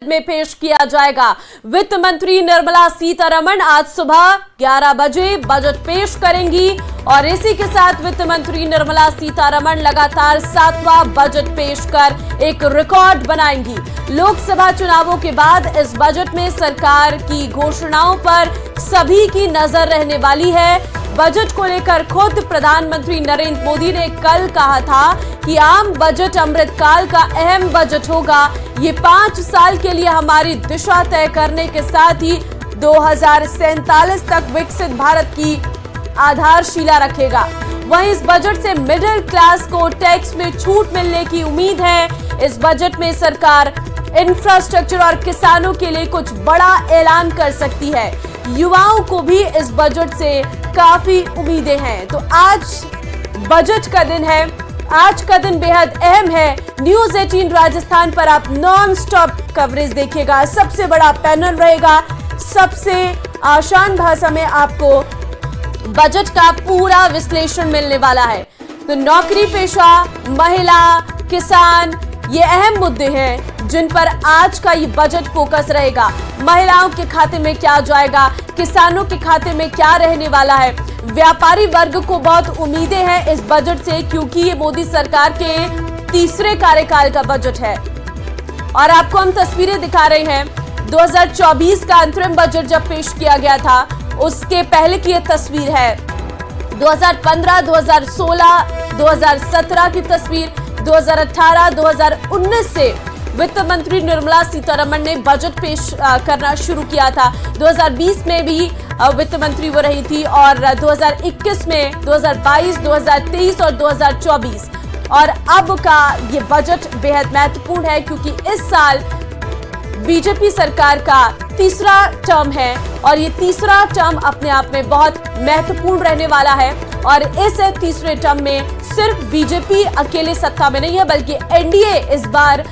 में पेश किया जाएगा। वित्त मंत्री निर्मला सीतारमण आज सुबह 11 बजे बजट पेश करेंगी और इसी के साथ वित्त मंत्री निर्मला सीतारमण लगातार 7वां बजट पेश कर एक रिकॉर्ड बनाएंगी। लोकसभा चुनावों के बाद इस बजट में सरकार की घोषणाओं पर सभी की नजर रहने वाली है। बजट को लेकर खुद प्रधानमंत्री नरेंद्र मोदी ने कल कहा था कि आम बजट अमृतकाल का अहम बजट होगा। ये 5 साल के लिए हमारी दिशा तय करने के साथ ही 2047 तक विकसित भारत की आधारशिला रखेगा। वहीं इस बजट से मिडिल क्लास को टैक्स में छूट मिलने की उम्मीद है। इस बजट में सरकार इंफ्रास्ट्रक्चर और किसानों के लिए कुछ बड़ा ऐलान कर सकती है। युवाओं को भी इस बजट से काफी उम्मीदें हैं। तो आज बजट का दिन है, आज का दिन बेहद अहम है। न्यूज 18 राजस्थान पर आप नॉन स्टॉप कवरेज देखिएगा। सबसे बड़ा पैनल रहेगा, सबसे आसान भाषा में आपको बजट का पूरा विश्लेषण मिलने वाला है। तो नौकरी पेशा, महिला, किसान, ये अहम मुद्दे हैं जिन पर आज का ये बजट फोकस रहेगा। महिलाओं के खाते में क्या जाएगा, किसानों के खाते में क्या रहने वाला है। व्यापारी वर्ग को बहुत उम्मीदें हैं इस बजट से, क्योंकि ये मोदी सरकार के तीसरे कार्यकाल का बजट है। और आपको हम तस्वीरें दिखा रहे हैं 2024 का अंतरिम बजट जब पेश किया गया था उसके पहले की ये तस्वीर है। 2015, 2016, 2017 की तस्वीर, 2018, 2019 से वित्त मंत्री निर्मला सीतारमण ने बजट पेश करना शुरू किया था। 2020 में भी वित्त मंत्री वो रही थी और 2021 में, 2022, 2023 और 2024 और अब का ये बजट बेहद महत्वपूर्ण है, क्योंकि इस साल बीजेपी सरकार का तीसरा टर्म है और ये तीसरा टर्म अपने आप में बहुत महत्वपूर्ण रहने वाला है। और इस तीसरे टर्म में सिर्फ बीजेपी अकेले सत्ता में नहीं है, बल्कि एनडीए इस बार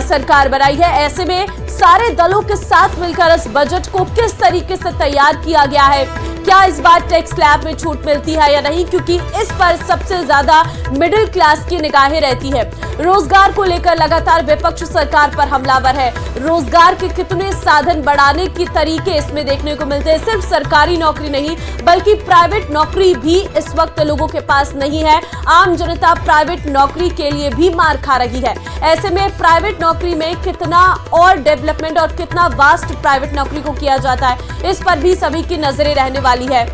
सरकार बनाई है। ऐसे में सारे दलों के साथ मिलकर इस बजट को किस तरीके से तैयार किया गया है, क्या इस बार टैक्स स्लैब में छूट मिलती है या नहीं, क्योंकि इस पर सबसे ज्यादा मिडिल क्लास की निगाहें रहती है। रोजगार को लेकर लगातार विपक्ष सरकार पर हमलावर है। रोजगार के कितने साधन बढ़ाने की तरीके इसमें देखने को मिलते हैं। सिर्फ सरकारी नौकरी नहीं बल्कि प्राइवेट नौकरी भी इस वक्त लोगों के पास नहीं है। आम जनता प्राइवेट नौकरी के लिए भी मार खा रही है। ऐसे में प्राइवेट नौकरी में कितना और डेवलपमेंट और कितना वास्ट प्राइवेट नौकरी को किया जाता है, इस पर भी सभी की नजरें रहने वाली है।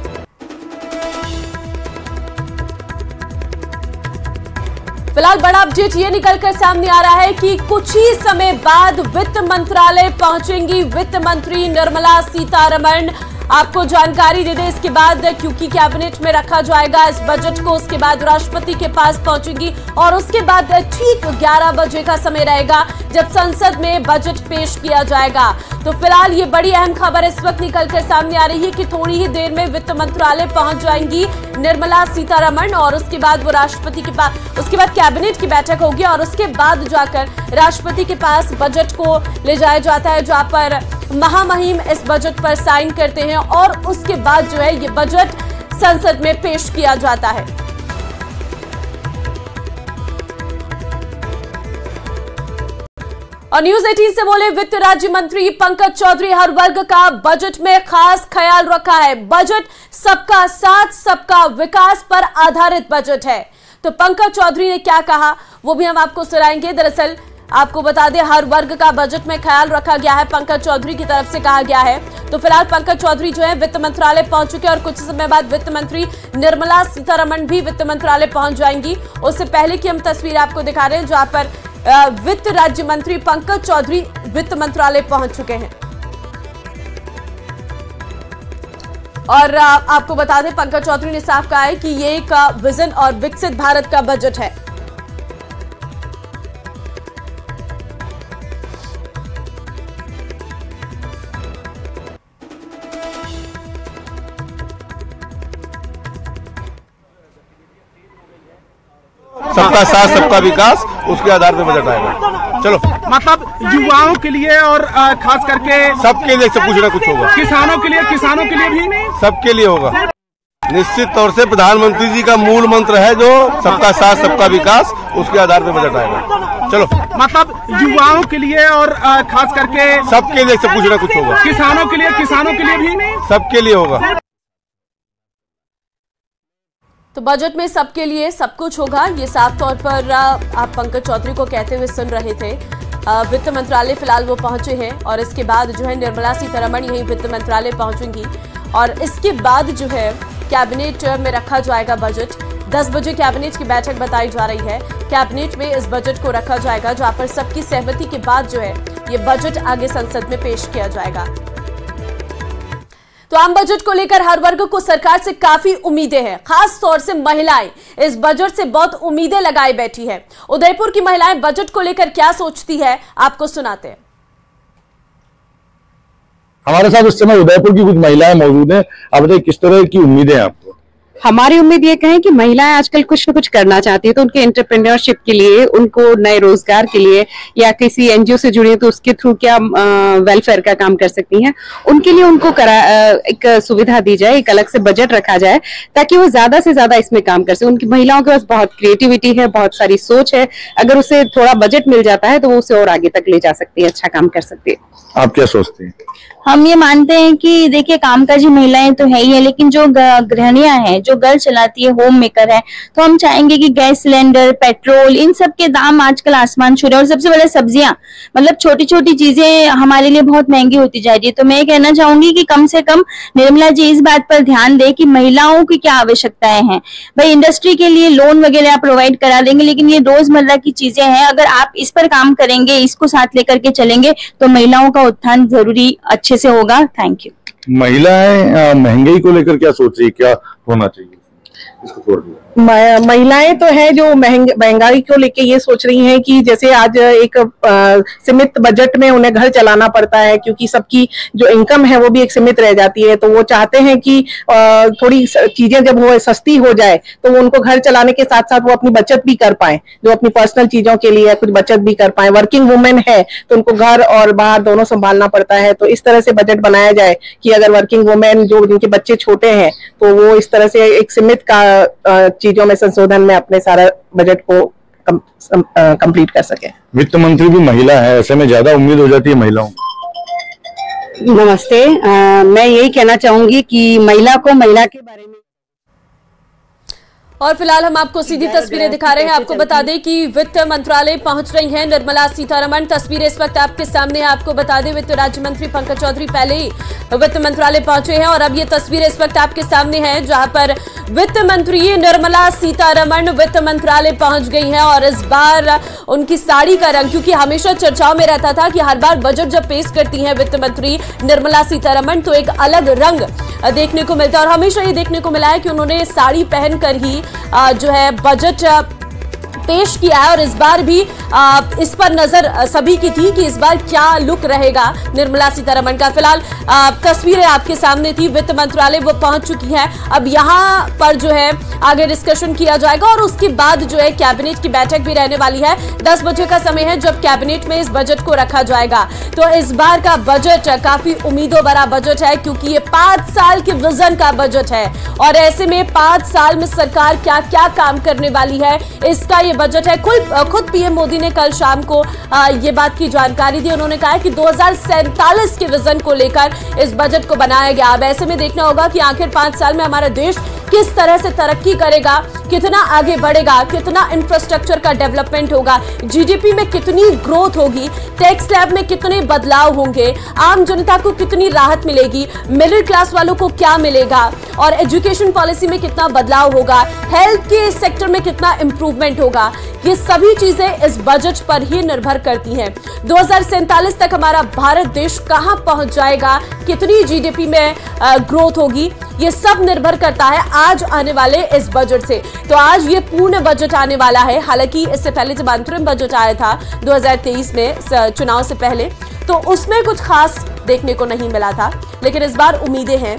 फिलहाल बड़ा अपडेट ये निकलकर सामने आ रहा है कि कुछ ही समय बाद वित्त मंत्रालय पहुंचेंगी वित्त मंत्री निर्मला सीतारमण। आपको जानकारी दे दें इसके बाद, क्योंकि कैबिनेट में रखा जाएगा इस बजट को, उसके बाद राष्ट्रपति के पास पहुंचेगी और उसके बाद ठीक 11 बजे का समय रहेगा जब संसद में बजट पेश किया जाएगा। तो फिलहाल ये बड़ी अहम खबर इस वक्त निकलकर सामने आ रही है कि थोड़ी ही देर में वित्त मंत्रालय पहुंच जाएंगी निर्मला सीतारमण और उसके बाद वो राष्ट्रपति के पास, उसके बाद कैबिनेट की बैठक होगी और उसके बाद जाकर राष्ट्रपति के पास बजट को ले जाया जाता है, जहां पर महामहिम इस बजट पर साइन करते हैं और उसके बाद जो है ये बजट संसद में पेश किया जाता है। और न्यूज 18 से बोले वित्त राज्य मंत्री पंकज चौधरी, हर वर्ग का बजट में खास ख्याल रखा है। बजट सबका साथ सबका विकास पर आधारित बजट है। तो पंकज चौधरी ने क्या कहा वो भी हम आपको सुनाएंगे। दरअसल आपको बता दें हर वर्ग का बजट में ख्याल रखा गया है, पंकज चौधरी की तरफ से कहा गया है। तो फिलहाल पंकज चौधरी जो है वित्त मंत्रालय पहुंच चुके हैं और कुछ समय बाद वित्त मंत्री निर्मला सीतारमण भी वित्त मंत्रालय पहुंच जाएंगी। उससे पहले की हम तस्वीर आपको दिखा रहे हैं जहां पर वित्त राज्य मंत्री पंकज चौधरी वित्त मंत्रालय पहुंच चुके हैं। और आपको बता दें पंकज चौधरी ने साफ कहा है कि ये एक विजन और विकसित भारत का बजट है। सबका साथ सबका विकास, उसके आधार पे बजट आएगा। चलो, मतलब युवाओं के लिए और खास करके सबके लिए सब कुछ ना कुछ होगा। किसानों के लिए भी सबके लिए होगा। निश्चित तौर से प्रधानमंत्री जी का मूल मंत्र है जो सबका साथ सबका विकास, उसके आधार पर बजट आएगा। चलो, मतलब युवाओं के लिए और खास करके सबके लिए सब कुछ ना कुछ होगा। किसानों के लिए भी सबके लिए होगा। तो बजट में सबके लिए सब कुछ होगा, ये साफ तौर पर आप पंकज चौधरी को कहते हुए सुन रहे थे। वित्त मंत्रालय फिलहाल वो पहुंचे हैं और इसके बाद जो है निर्मला सीतारमण यही वित्त मंत्रालय पहुंचेंगी और इसके बाद जो है कैबिनेट में रखा जाएगा बजट। 10 बजे कैबिनेट की बैठक बताई जा रही है। कैबिनेट में इस बजट को रखा जाएगा जहां पर सबकी सहमति के बाद जो है ये बजट आगे संसद में पेश किया जाएगा। तो आम बजट को लेकर हर वर्ग को सरकार से काफी उम्मीदें हैं, खास तौर से महिलाएं इस बजट से बहुत उम्मीदें लगाए बैठी है। उदयपुर की महिलाएं बजट को लेकर क्या सोचती है, आपको सुनाते हैं। हमारे साथ इस समय उदयपुर की कुछ महिलाएं मौजूद हैं। आप बताइए किस तरह की उम्मीदें हैं आपको? हमारी उम्मीद ये कहें कि महिलाएं आजकल कुछ न कुछ करना चाहती है, तो उनके एंटरप्रेन्योरशिप के लिए, उनको नए रोजगार के लिए या किसी एनजीओ से जुड़ी है तो उसके थ्रू क्या वेलफेयर का काम कर सकती हैं, उनके लिए उनको एक सुविधा दी जाए, एक अलग से बजट रखा जाए ताकि वो ज्यादा से ज्यादा इसमें काम कर सके। उनकी महिलाओं के पास बहुत क्रिएटिविटी है, बहुत सारी सोच है, अगर उसे थोड़ा बजट मिल जाता है तो वो उसे और आगे तक ले जा सकती है, अच्छा काम कर सकती है। आप क्या सोचते हैं? हम ये मानते हैं कि देखिए कामकाजी महिलाएं तो है ही है, लेकिन जो गृहिणियां हैं, जो घर चलाती है, होम मेकर है, तो हम चाहेंगे कि गैस सिलेंडर, पेट्रोल, इन सब के दाम आजकल आसमान छू रहे हैं और सबसे बड़ा सब्जियां, मतलब छोटी छोटी चीजें हमारे लिए बहुत महंगी होती जा रही है। तो मैं कहना चाहूंगी कि कम से कम निर्मला जी इस बात पर ध्यान दे कि महिलाओं की क्या आवश्यकताएं हैं। भाई इंडस्ट्री के लिए लोन वगैरह आप प्रोवाइड करा देंगे, लेकिन ये रोजमर्रा की चीजें हैं, अगर आप इस पर काम करेंगे, इसको साथ लेकर के चलेंगे तो महिलाओं का उत्थान जरूरी अच्छे से होगा। Thank you. महिलाएं महंगाई को लेकर क्या सोच रही है, क्या होना चाहिए? इसको छोड़ दिया। महिलाएं तो है जो महंगाई को लेके ये सोच रही हैं कि जैसे आज एक सीमित बजट में उन्हें घर चलाना पड़ता है, क्योंकि सबकी जो इनकम है वो भी एक सीमित रह जाती है, तो वो चाहते हैं कि थोड़ी चीजें जब वो सस्ती हो जाए तो वो उनको घर चलाने के साथ साथ वो अपनी बचत भी कर पाए, जो अपनी पर्सनल चीजों के लिए कुछ बचत भी कर पाए। वर्किंग वुमेन है तो उनको घर और बाहर दोनों संभालना पड़ता है, तो इस तरह से बजट बनाया जाए कि अगर वर्किंग वुमेन जो जिनके बच्चे छोटे हैं तो वो इस तरह से एक सीमित चीजों में संशोधन में अपने सारा बजट को कंप्लीट कर सके। वित्त मंत्री भी महिला है, ऐसे में ज्यादा उम्मीद हो जाती है महिलाओं को। नमस्ते, मैं यही कहना चाहूंगी कि महिला को महिला के बारे में, और फिलहाल हम आपको सीधी तस्वीरें दिखा रहे हैं। आपको बता दें कि वित्त मंत्रालय पहुंच रही हैं निर्मला सीतारमण। तस्वीरें इस वक्त आपके सामने है। आपको बता दें वित्त राज्य मंत्री पंकज चौधरी पहले ही वित्त मंत्रालय पहुंचे हैं और अब ये तस्वीरें इस वक्त आपके सामने हैं जहां पर वित्त मंत्री निर्मला सीतारमण वित्त मंत्रालय पहुंच गई हैं। और इस बार उनकी साड़ी का रंग, क्योंकि हमेशा चर्चाओं में रहता था कि हर बार बजट जब पेश करती हैं वित्त मंत्री निर्मला सीतारमण तो एक अलग रंग देखने को मिलता है और हमेशा ये देखने को मिला है कि उन्होंने साड़ी पहनकर ही जो है बजट पेश किया है। और इस बार भी इस पर नजर सभी की थी कि इस बार क्या लुक रहेगा निर्मला सीतारमण का। फिलहाल तस्वीरें आपके सामने थी, वित्त मंत्रालय वो पहुंच चुकी है। अब यहां पर जो है आगे डिस्कशन किया जाएगा और उसके बाद जो है कैबिनेट की बैठक भी रहने वाली है। 10 बजे का समय है जब कैबिनेट में इस बजट को रखा जाएगा। तो इस बार का बजट काफी उम्मीदों भरा बजट है, क्योंकि ये 5 साल के विजन का बजट है और ऐसे में 5 साल में सरकार क्या क्या काम करने वाली है इसका ये बजट है। खुद पीएम मोदी ने कल शाम को ये बात की जानकारी दी। उन्होंने कहा कि 2047 के विजन को लेकर इस बजट को बनाया गया। अब ऐसे में देखना होगा कि आखिर 5 साल में हमारा देश किस तरह से तरक्की करेगा, कितना आगे बढ़ेगा, कितना इंफ्रास्ट्रक्चर का डेवलपमेंट होगा, जीडीपी में कितनी ग्रोथ होगी, टैक्स स्लैब में कितने बदलाव होंगे, आम जनता को कितनी राहत मिलेगी, मिडिल क्लास वालों को क्या मिलेगा और एजुकेशन पॉलिसी में कितना बदलाव होगा, हेल्थ के सेक्टर में कितना इंप्रूवमेंट होगा। ये सभी चीजें इस बजट पर ही निर्भर करती हैं। 2047 तक हमारा भारत देश कहां पहुंच जाएगा, कितनी जीडीपी में ग्रोथ होगी, ये सब निर्भर करता है आज आने वाले इस बजट से। तो आज ये पूर्ण बजट आने वाला है। हालांकि इससे पहले जब अंतरिम बजट आया था 2023 में चुनाव से पहले, तो उसमें कुछ खास देखने को नहीं मिला था, लेकिन इस बार उम्मीदें हैं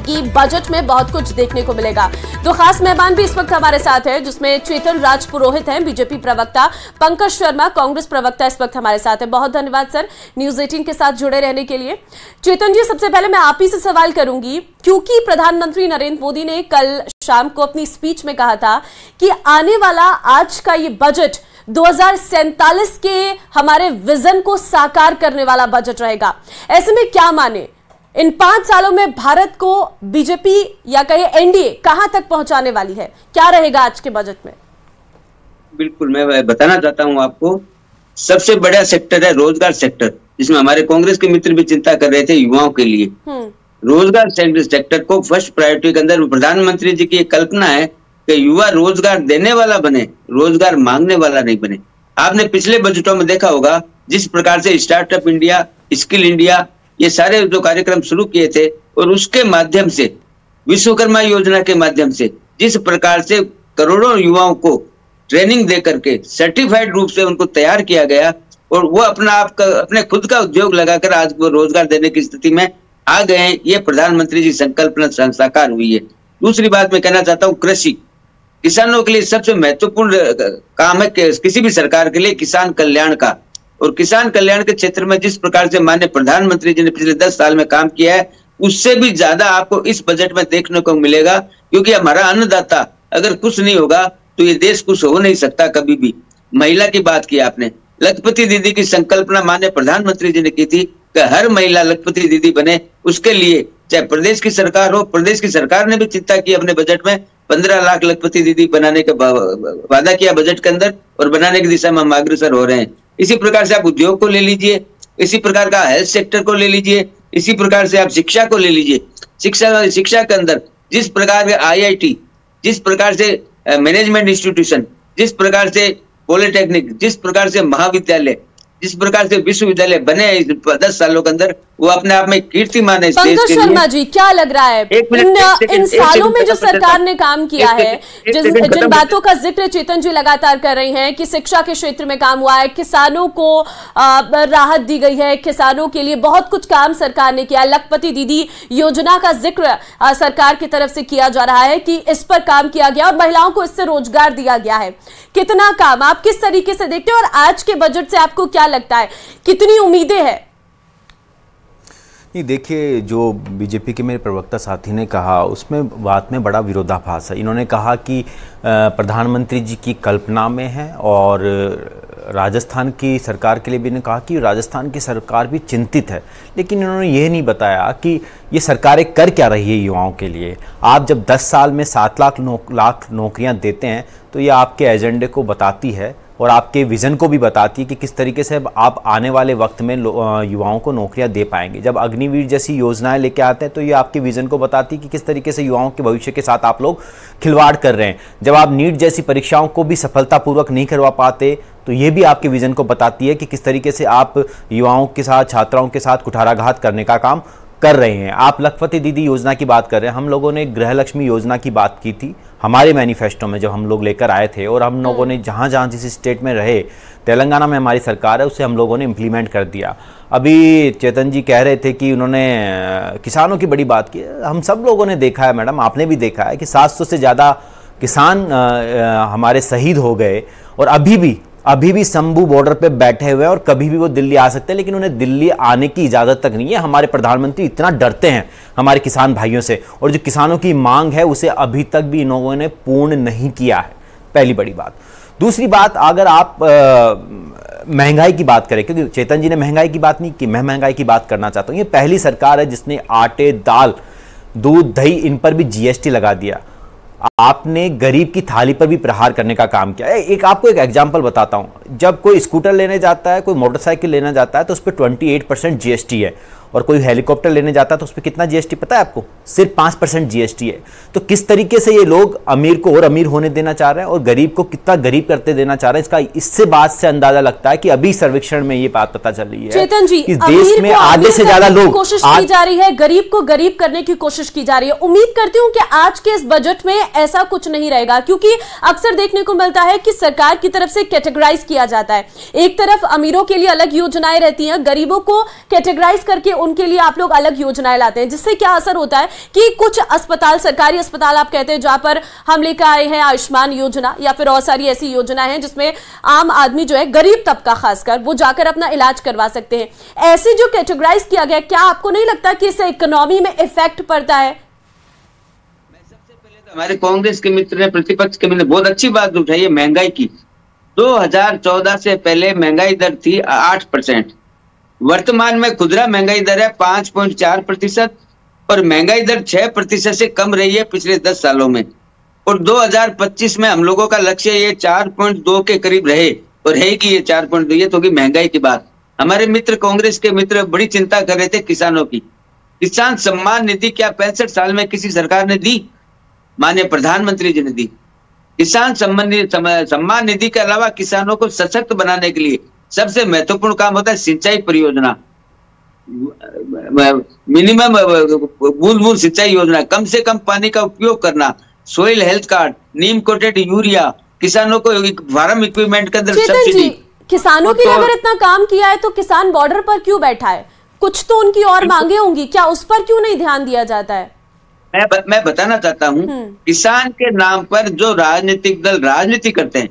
कि बजट में बहुत कुछ देखने को मिलेगा। तो खास मेहमान भी इस वक्त हमारे साथ है, जिसमें चेतन राज पुरोहित हैं, बीजेपी प्रवक्ता, पंकज शर्मा कांग्रेस प्रवक्ता इस वक्त हमारे साथ है। बहुत धन्यवाद सर न्यूज 18 के साथ जुड़े रहने के लिए। चेतन जी, सबसे पहले मैं आप ही से सवाल करूंगी, क्योंकि प्रधानमंत्री नरेंद्र मोदी ने कल शाम को अपनी स्पीच में कहा था कि आने वाला आज का ये बजट 2047 के हमारे विजन को साकार करने वाला बजट रहेगा। ऐसे में क्या माने, इन 5 सालों में भारत को बीजेपी या कहे एनडीए कहां तक पहुंचाने वाली है, क्या रहेगा आज के बजट में? बिल्कुल, मैं बताना चाहता हूं आपको, सबसे बड़ा सेक्टर है रोजगार सेक्टर, जिसमें हमारे कांग्रेस के मित्र भी चिंता कर रहे थे युवाओं के लिए। रोजगार सेक्टर को फर्स्ट प्रायोरिटी के अंदर प्रधानमंत्री जी की एक कल्पना है कि युवा रोजगार देने वाला बने, रोजगार मांगने वाला नहीं बने। आपने पिछले बजटों में देखा होगा जिस प्रकार से स्टार्टअप इंडिया, स्किल इंडिया, ये सारे जो कार्यक्रम शुरू किए थे, और उसके माध्यम से विश्वकर्मा योजना के माध्यम से जिस प्रकार से करोड़ों युवाओं को ट्रेनिंग दे करके सर्टिफाइड रूप से उनको तैयार किया गया, और वो अपने खुद का उद्योग लगाकर आज वो रोजगार देने की स्थिति में आ गए हैं। ये प्रधानमंत्री जी संकल्पना साकार हुई है। दूसरी बात मैं कहना चाहता हूँ, कृषि किसानों के लिए सबसे महत्वपूर्ण काम है किसी भी सरकार के लिए किसान कल्याण का, और किसान कल्याण के क्षेत्र में जिस प्रकार से माननीय प्रधानमंत्री जी ने पिछले 10 साल में काम किया है, उससे भी ज्यादा आपको इस बजट में देखने को मिलेगा, क्योंकि हमारा अन्नदाता अगर कुछ नहीं होगा तो ये देश कुछ हो नहीं सकता कभी भी। महिला की बात की आपने, लखपति दीदी की संकल्पना माननीय प्रधानमंत्री जी ने की थी कि हर महिला लखपति दीदी बने। उसके लिए चाहे प्रदेश की सरकार हो, प्रदेश की सरकार ने भी चिंता की अपने बजट में 15 लाख लखपति दीदी बनाने का वादा किया बजट के अंदर, और बनाने की दिशा में हम अग्रसर हो रहे हैं। इसी प्रकार से आप उद्योग को ले लीजिए, इसी प्रकार का हेल्थ सेक्टर को ले लीजिए, इसी प्रकार से आप शिक्षा को ले लीजिए। शिक्षा के अंदर जिस प्रकार के IIT, जिस प्रकार से मैनेजमेंट इंस्टीट्यूशन, जिस प्रकार से पॉलिटेक्निक, जिस प्रकार से महाविद्यालय, जिस प्रकार से विश्वविद्यालय बने 10 सालों के अंदर, वो अपने आप में कीर्तिमान है। पंकज शर्मा जी, क्या लग रहा है इन सालों में जो सरकार ने काम किया है, जिन बातों का जिक्र चेतन जी लगातार कर रही हैं कि शिक्षा के क्षेत्र में काम हुआ है, किसानों को राहत दी गई है, किसानों के लिए बहुत कुछ काम सरकार ने किया, लखपति दीदी योजना का जिक्र सरकार की तरफ से किया जा रहा है कि इस पर काम किया गया और महिलाओं को इससे रोजगार दिया गया है। कितना काम आप किस तरीके से देखते हैं, और आज के बजट से आपको क्या लगता है, कितनी उम्मीदें हैं? नहीं, देखिए, जो बीजेपी के मेरे प्रवक्ता साथी ने कहा उसमें बात में बड़ा विरोधाभास है। इन्होंने कहा कि प्रधानमंत्री जी की कल्पना में है, और राजस्थान की सरकार के लिए भी इन्होंने कहा कि राजस्थान की सरकार भी चिंतित है, लेकिन इन्होंने ये नहीं बताया कि ये सरकारें कर क्या रही है युवाओं के लिए। आप जब 10 साल में 7 लाख नौकरियां देते हैं तो ये आपके एजेंडे को बताती है और आपके विज़न को भी बताती है कि किस तरीके से आप आने वाले वक्त में युवाओं को नौकरियां दे पाएंगे। जब अग्निवीर जैसी योजनाएं लेके आते हैं तो ये आपके विज़न को बताती है कि किस तरीके से युवाओं के भविष्य के साथ आप लोग खिलवाड़ कर रहे हैं। जब आप नीट जैसी परीक्षाओं को भी सफलतापूर्वक नहीं करवा पाते तो ये भी आपके विज़न को बताती है कि किस तरीके से आप युवाओं के साथ, छात्राओं के साथ कुठाराघात करने का काम कर रहे हैं। आप लखपति दीदी योजना की बात कर रहे हैं, हम लोगों ने गृहलक्ष्मी योजना की बात की थी हमारे मैनिफेस्टो में जब हम लोग लेकर आए थे, और हम लोगों ने जहाँ जहाँ जिस स्टेट में रहे, तेलंगाना में हमारी सरकार है, उसे हम लोगों ने इम्प्लीमेंट कर दिया। अभी चेतन जी कह रहे थे कि उन्होंने किसानों की बड़ी बात की। हम सब लोगों ने देखा है मैडम, आपने भी देखा है कि 700 से ज़्यादा किसान हमारे शहीद हो गए, और अभी भी शंभू बॉर्डर पे बैठे हुए हैं, और कभी भी वो दिल्ली आ सकते हैं, लेकिन उन्हें दिल्ली आने की इजाज़त तक नहीं है। हमारे प्रधानमंत्री इतना डरते हैं हमारे किसान भाइयों से, और जो किसानों की मांग है उसे अभी तक भी इन लोगों ने पूर्ण नहीं किया है। पहली बड़ी बात। दूसरी बात, अगर आप महंगाई की बात करें, क्योंकि चेतन जी ने महंगाई की बात नहीं की, मैं महंगाई की बात करना चाहता हूँ। ये पहली सरकार है जिसने आटे, दाल, दूध, दही, इन पर भी GST लगा दिया। आपने गरीब की थाली पर भी प्रहार करने का काम किया। आपको एक एग्जांपल बताता हूं। जब कोई स्कूटर लेने जाता है, कोई मोटरसाइकिल लेना जाता है, तो उस पर 28% GST है, और कोई हेलीकॉप्टर लेने जाता है तो उस पर कितना GST पता है आपको? सिर्फ 5% GST है। तो किस तरीके से ये लोग अमीर को और अमीर होने देना चाह रहे हैं और गरीब को कितना गरीब करते देना चाह रहे हैं, इससे बात से अंदाजा लगता है कि अभी सर्वेक्षण में ये बात पता चल रही है। चेतन जी, इस देश में आधे से ज्यादा लोग कोशिश की जा रही है, गरीब को गरीब करने की कोशिश की जा रही है। उम्मीद करती हूं कि आज के इस बजट में ऐसा कुछ नहीं रहेगा, क्योंकि अक्सर देखने को मिलता है कि सरकार की तरफ से कैटेगराइज किया जाता है। एक तरफ अमीरों के लिए अलग योजनाएं रहती हैं, गरीबों को कैटेगराइज करके उनके लिए आप लोग अलग योजनाएं लाते हैं, जिससे क्या असर होता है कि कुछ अस्पताल, सरकारी अस्पताल आप कहते हैं, जहां पर हम लेकर आए हैं आयुष्मान योजना या फिर और सारी ऐसी योजनाएं हैं जिसमें आम आदमी जो है, गरीब तबका खासकर, वो जाकर अपना इलाज करवा सकते हैं। ऐसे जो कैटेगराइज किया गया, क्या आपको नहीं लगता कि इससे इकोनॉमी में इफेक्ट पड़ता है? हमारे कांग्रेस के मित्र ने, प्रतिपक्ष के मित्र ने बहुत अच्छी बात उठाई है महंगाई की। 2014 से पहले महंगाई दर थी 8%, वर्तमान में खुदरा महंगाई दर है 5.4% और महंगाई दर 6% से कम रही है पिछले 10 सालों में। और 2025 में हम लोगों का लक्ष्य ये 4.2 के करीब रहे, और है कि ये 4.2, ये तो होगी महंगाई की बात। हमारे मित्र, कांग्रेस के मित्र बड़ी चिंता कर रहे थे किसानों की। किसान सम्मान निधि क्या 65 साल में किसी सरकार ने दी? माननीय प्रधानमंत्री जी ने दी। किसान सम्मान निधि के अलावा किसानों को सशक्त बनाने के लिए सबसे महत्वपूर्ण काम होता है सिंचाई परियोजना, मिनिमम बूंद बूंद सिंचाई योजना, कम से कम पानी का उपयोग करना, सोइल हेल्थ कार्ड, नीम कोटेड यूरिया, किसानों को फार्म इक्विपमेंट के अंदर सब्सिडी। किसानों के लिए अगर इतना काम किया है तो किसान बॉर्डर पर क्यों बैठा है? कुछ तो उनकी और मांगे होंगी, क्या उस पर क्यों नहीं ध्यान दिया जाता है? मैं बताना चाहता हूँ, किसान के नाम पर जो राजनीतिक दल राजनीति करते हैं,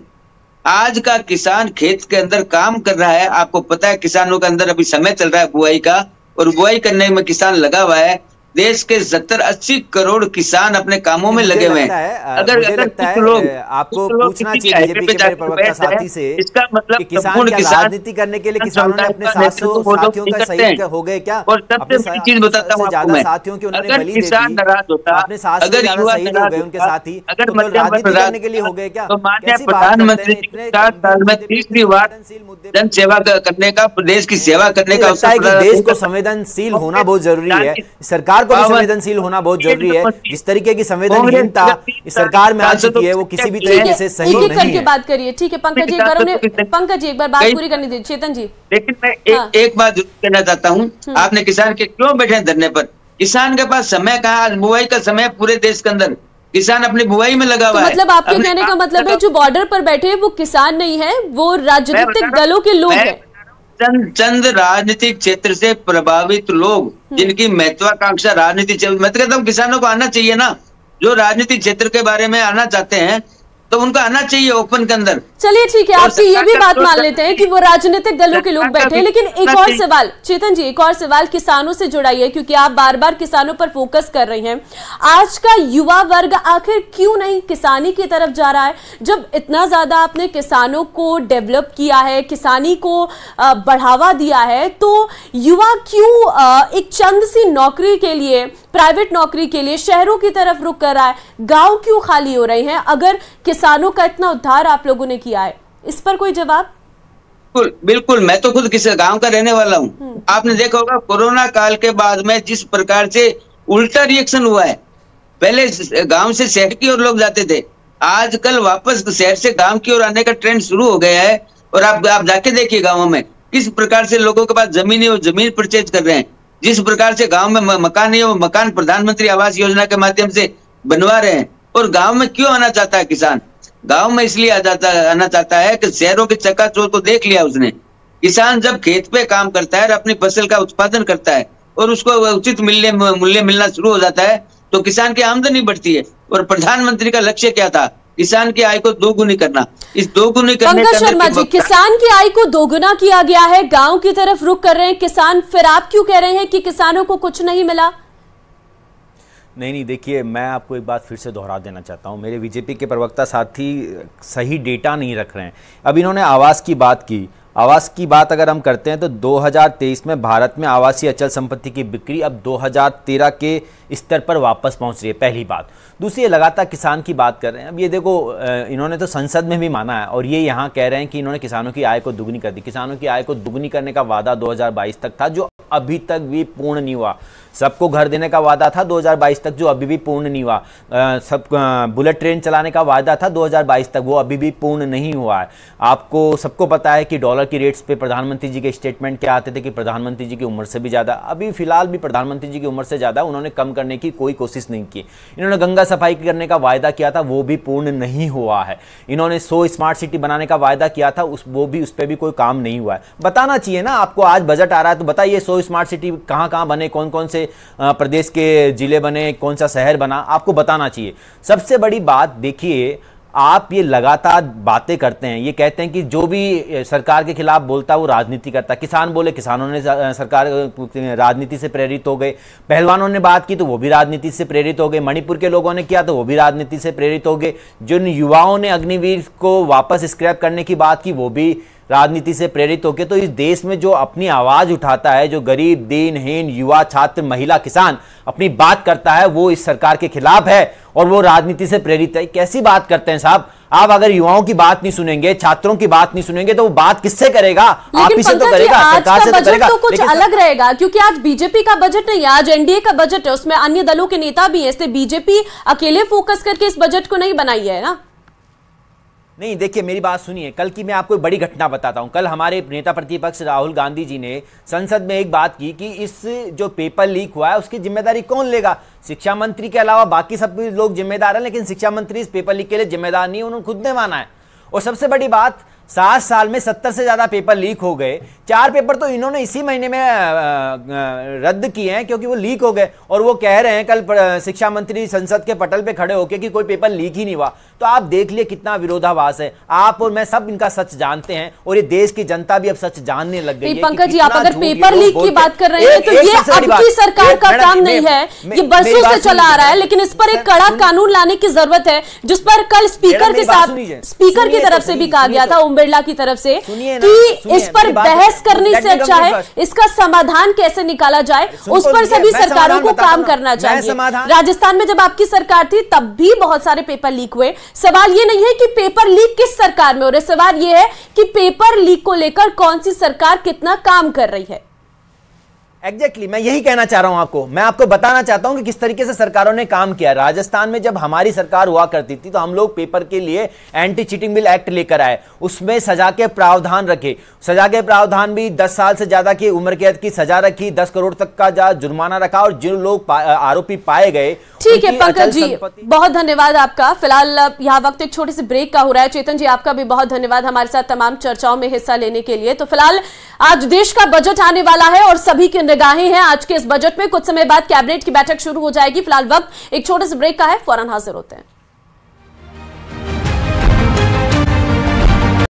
आज का किसान खेत के अंदर काम कर रहा है। आपको पता है किसानों के अंदर अभी समय चल रहा है बुआई का, और बुआई करने में किसान लगा हुआ है। देश के 70-80 करोड़ किसान अपने कामों में लगे हुए हैं। अगर कुछ लोग आपको पूछना चाहिए बीजेपी के प्रवक्ता साथी से, इसका मतलब किसान राजनीति करने के लिए किसानों ने अपने साथियों का सही हो गए क्या? और सबसे बड़ी चीज बताता हूँ आपको मैं, साथियों की उन्होंने बलि दे दी, नाराज होता, अपने साथ अगर युवा शहीद हो गए उनके साथी, अगर राजनीति करने के लिए हो गए क्या? तो माननीय प्रधानमंत्री 4 साल में 3री बार जन सेवा करने का, प्रदेश की सेवा करने का लगता है कि देश को संवेदनशील होना बहुत जरूरी है, सरकार को भी संवेदनशील होना बहुत जरूरी है। जिस तरीके की संवेदनहीनता इस सरकार में आ चुकी है वो किसी भी तरीके से सही नहीं है। करके बात करिए, ठीक है पंकज जी, एक बार बात पूरी करने दीजिए। चेतन जी, लेकिन मैं एक बात जरूर कहना चाहता हूँ, आपने किसान के क्यों बैठे धरने पर? किसान के पास समय कहाँ? आज बुआई का समय पूरे देश के अंदर, किसान अपनी बुआई में लगा हुआ है। मतलब आपके कहने का मतलब है जो बॉर्डर पर बैठे वो किसान नहीं है, वो राजनीतिक दलों के लोग हैं। चंद राजनीतिक क्षेत्र से प्रभावित लोग, जिनकी महत्वाकांक्षा राजनीति, मैं तो कहता हूँ किसानों को आना चाहिए ना, जो राजनीतिक क्षेत्र के बारे में आना चाहते हैं तो उनका आना चाहिए ओपन के अंदर। चलिए ठीक है, आपकी ये भी बात मान लेते हैं कि वो राजनीतिक दलों के लोग बैठे हैं, लेकिन एक और सवाल चेतन जी, एक और सवाल किसानों से जुड़ा है, क्योंकि आप बार बार किसानों पर फोकस कर रही हैं। आज का युवा वर्ग आखिर क्यों नहीं किसानी की तरफ जा रहा है? जब इतना ज्यादा आपने किसानों को डेवलप किया है, किसानी को बढ़ावा दिया है, तो युवा क्यों एक चंद सी नौकरी के लिए, प्राइवेट नौकरी के लिए शहरों की तरफ रुख कर रहा है? गांव क्यों खाली हो रहे हैं अगर किसानों का इतना उद्धार आप लोगों ने किया है? इस पर कोई जवाब? बिल्कुल, मैं तो खुद किसी गांव का रहने वाला हूँ। आपने देखा होगा कोरोना काल के बाद में जिस प्रकार से उल्टा रिएक्शन हुआ है। पहले गांव से शहर की ओर लोग जाते थे, आजकल वापस शहर से गांव की ओर आने का ट्रेंड शुरू हो गया है। और आप जाके देखिए गाँवों में किस प्रकार से लोगों के पास जमीन है, वो जमीन परचेज कर रहे हैं। जिस प्रकार से गांव में मकान है, वो मकान प्रधानमंत्री आवास योजना के माध्यम से बनवा रहे हैं। और गांव में क्यों आना चाहता है किसान? गांव में इसलिए आना चाहता है कि शहरों के चकाचौंध को देख लिया उसने। किसान जब खेत पे काम करता है और अपनी फसल का उत्पादन करता है और उसको उचित मूल्य मिलना शुरू हो जाता है, तो किसान की आमदनी बढ़ती है। और प्रधानमंत्री का लक्ष्य क्या था? किसान की आय को दोगुनी करना। इस दोगुनी करने पंकज शर्मा जी, किसान की आय को दोगुना किया गया है, गांव की तरफ रुख कर रहे हैं किसान, फिर आप क्यों कह रहे हैं कि किसानों को कुछ नहीं मिला? नहीं, देखिए मैं आपको एक बात फिर से दोहरा देना चाहता हूं, मेरे बीजेपी के प्रवक्ता साथी सही डेटा नहीं रख रहे हैं। अब इन्होंने आवास की बात की, आवास की बात अगर हम करते हैं तो 2023 में भारत में आवासीय अचल संपत्ति की बिक्री अब 2013 के स्तर पर वापस पहुंच रही है, पहली बात। दूसरी, लगातार किसान की बात कर रहे हैं। अब ये देखो, इन्होंने तो संसद में भी माना है और ये यहाँ कह रहे हैं कि इन्होंने किसानों की आय को दुगनी कर दी। किसानों की आय को दुगनी करने का वादा 2022 तक था, जो अभी तक भी पूर्ण नहीं हुआ। सबको घर देने का वादा था 2022 तक, जो अभी भी पूर्ण नहीं हुआ। सब बुलेट ट्रेन चलाने का वादा था 2022 तक, वो अभी भी पूर्ण नहीं हुआ है। आपको सबको पता है कि डॉलर की रेट्स पे प्रधानमंत्री जी के स्टेटमेंट क्या आते थे कि प्रधानमंत्री जी की उम्र से भी ज़्यादा, अभी फिलहाल भी प्रधानमंत्री जी की उम्र से ज़्यादा उन्होंने कम करने की कोई कोशिश नहीं की। इन्होंने गंगा सफाई करने का वायदा किया था, वो भी पूर्ण नहीं हुआ है। इन्होंने 100 स्मार्ट सिटी बनाने का वायदा किया था, उस पर भी कोई काम नहीं हुआ है। बताना चाहिए ना आपको, आज बजट आ रहा है तो बताइए 100 स्मार्ट सिटी कहां कहां बने, कौन कौन से प्रदेश के जिले बने, कौन सा शहर बना, आपको बताना चाहिए। सबसे बड़ी बात देखिए, आप ये लगातार बातें करते हैं, ये कहते हैं कि जो भी सरकार के खिलाफ बोलता है वो राजनीति करता है। किसान बोले, किसानों ने सरकार राजनीति से प्रेरित हो गए। पहलवानों ने बात की तो वो भी राजनीति से प्रेरित हो गए। मणिपुर के लोगों ने किया तो वो भी राजनीति से प्रेरित हो गए। जिन युवाओं ने अग्निवीर को वापस स्क्रैप करने की बात की वो भी राजनीति से प्रेरित होकर। तो इस देश में जो अपनी आवाज उठाता है, जो गरीब, दीनहीन, युवा, छात्र, महिला, किसान अपनी बात करता है, वो इस सरकार के खिलाफ है और वो राजनीति से प्रेरित है। कैसी बात करते हैं साहब आप? अगर युवाओं की बात नहीं सुनेंगे, छात्रों की बात नहीं सुनेंगे तो वो बात किससे करेगा? आप ही से तो करेगा, सरकार से तो करेगा। तो कुछ अलग रहेगा क्योंकि आज बीजेपी का बजट नहीं है, आज एनडीए का बजट है, उसमें अन्य दलों के नेता भी हैं, इसलिए बीजेपी अकेले फोकस करके इस बजट को नहीं बनाई है ना। नहीं, देखिए मेरी बात सुनिए, कल की मैं आपको एक बड़ी घटना बताता हूं। कल हमारे नेता प्रतिपक्ष राहुल गांधी जी ने संसद में एक बात की कि इस जो पेपर लीक हुआ है उसकी जिम्मेदारी कौन लेगा? शिक्षा मंत्री के अलावा बाकी सब लोग जिम्मेदार हैं, लेकिन शिक्षा मंत्री इस पेपर लीक के लिए जिम्मेदार नहीं है, उन्होंने खुद ने माना है। और सबसे बड़ी बात, 7 साल में 70 से ज्यादा पेपर लीक हो गए। 4 पेपर तो इन्होंने इसी महीने में रद्द किए हैं क्योंकि वो लीक हो गए। और वो कह रहे हैं कल शिक्षा मंत्री संसद के पटल पे खड़े होकर कि कोई पेपर लीक ही नहीं हुआ। तो आप देख लिए कितना विरोधाभास है। आप और मैं सब इनका सच जानते हैं और ये देश की जनता भी अब सच जानने लग गई है। पंकज जी, आप अगर पेपर लीक की बात कर रहे हैं तो ये आपकी सरकार का काम नहीं है, ये बरसों से चला आ रहा है, लेकिन इस पर एक कड़ा कानून लाने की जरूरत है, जिस पर कल स्पीकर के साथ स्पीकर की तरफ से भी कहा गया था, ओम बिरला की तरफ से, कि इस पर बहस करने से अच्छा है इसका समाधान कैसे निकाला जाए, उस पर सभी सरकारों को काम करना चाहिए। राजस्थान में जब आपकी सरकार थी तब भी बहुत सारे पेपर लीक हुए। सवाल ये नहीं है कि पेपर लीक किस सरकार में हो रहे, सवाल ये है कि पेपर लीक को लेकर कौन सी सरकार कितना काम कर रही है। एग्जैक्टली मैं यही कहना चाह रहा हूं आपको। मैं आपको बताना चाहता हूं कि किस तरीके से सरकारों ने काम किया। राजस्थान में जब हमारी सरकार हुआ करती थी तो हम लोग पेपर के लिए एंटी चीटिंग बिल एक्ट लेकर आए, उसमें सजा के प्रावधान रखे। सजा के प्रावधान भी 10 साल से ज्यादा की उम्र कैद की सजा रखी, 10 करोड़ तक का जुर्माना रखा, और जो लोग आरोपी पाए गए। ठीक है पंकज जी, बहुत धन्यवाद आपका। फिलहाल यहाँ वक्त एक छोटे से ब्रेक का हो रहा है। चेतन जी, आपका भी बहुत धन्यवाद हमारे साथ तमाम चर्चाओं में हिस्सा लेने के लिए। तो फिलहाल आज देश का बजट आने वाला है और सभी की निगाहें हैं आज के इस बजट में। कुछ समय बाद कैबिनेट की बैठक शुरू हो जाएगी। फिलहाल वक्त एक छोटे से ब्रेक का है, फौरन हाजिर होते हैं।